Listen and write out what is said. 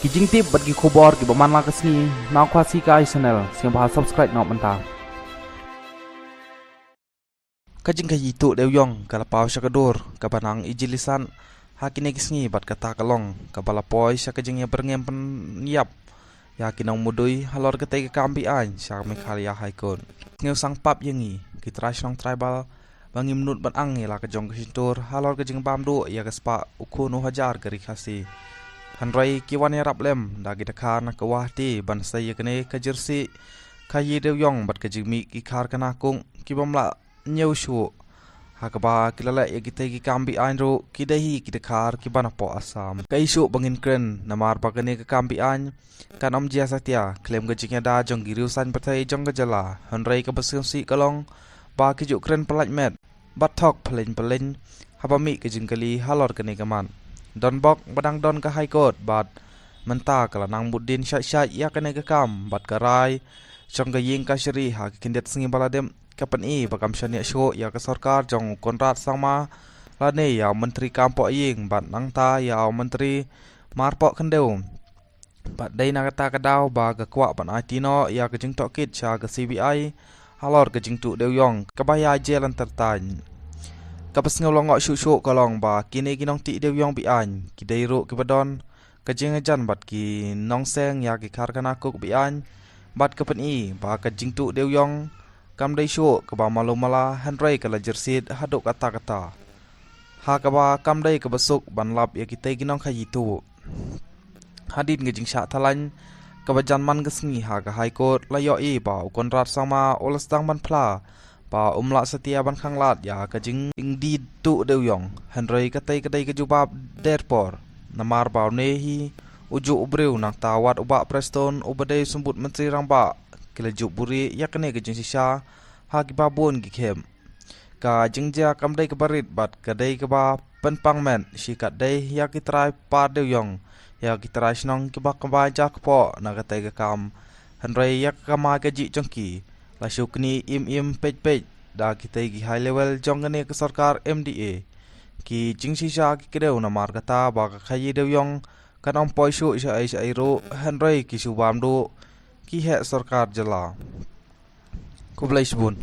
Kijing tip bagi kubor ki baman la kesni nak kuasi kai channel siang bahas subscribe nak mentah. Kajing kayi tu dewyong kalapau syakadur kabanang ijilisan hakine kesni bat kata kalong kabalapoi syakajing ya berngem penyap ya kinang mudui halor ketai kambi an syak mekhalia haikon. Ngeu sang pap yengi kitras nong tribal bangi menut ban ang la kajong kesintur halor kajing bamdu ya kespa ukunu hajar gari khasi. Hanrai kiwan ya raplem dagi dekar nak kewahti ban saya kene kajersi kayi dewyong bat kajimi kikar kanakung kibamla nyau shu hakaba kilala ya kita ki kambi anro kidahi kidekar kibana po asam kai shu bangin kren namar bagane ke kambi an kan om jia satya klem gajingnya da jong giriusan patai jong gajala hanrai ka basumsi kalong ba kijuk kren pelat met bathok pelin habami kajing kali halor kene kaman Don bok badang don ke high court bat menta kala nang budin syat ya kene ke kam bat karai jong ke ying ka syri ha kindet singi baladem kapan i bakam syania syo ya ke sarkar jong kontrat sama lane ya menteri kampok ying bat nang ta ya menteri marpok kendeu bat dai na kata kadau ba ke kwak ban itino ya ke jing tokit cha ke CBI halor ke jing tu dewyong kabaya jelan tertany kapas ngolong syuk kalong ba kini kinong ti dewyong bi an kidai ro ki badon kajing ajan bat ki nong seng ya ki khar kana kuk bi an bat kapan i ba kajing tu dewyong kam dai syuk ka ba malu mala hanrai kala jersid haduk kata ha ka ba kam dai ka basuk ban lap ya kitai kinong khayi tu hadin ngejing syak talan ka bajan man gesngi ha ka high court layo i ba kontrat sama olestang ban phla pa umlak setia ban khanglat ya kajing ingdi tu dewyong hanrai katai kadai kejubab derpor namar baw nehi uju ubreu nak tawat ubak preston ubadai sumbut menteri rangba kelejuk buri ya kene kajing sisa ha kibabun gikhem ka jingja kamdai kebarit bat kadai keba penpangmen sikat dai ya kitrai pa dewyong ya kitrai snong kibak kebaja kepo nak katai kam hanrai ya kama gaji jongki Lasuk ni im pej da kita gi high level jongane ke sarkar MDA ki jingsi sha ki kedeu na mar kata ba ka khayi dewyong kan om poisu sha ai ro hanrai ki subam do ki he sarkar jala kublai subun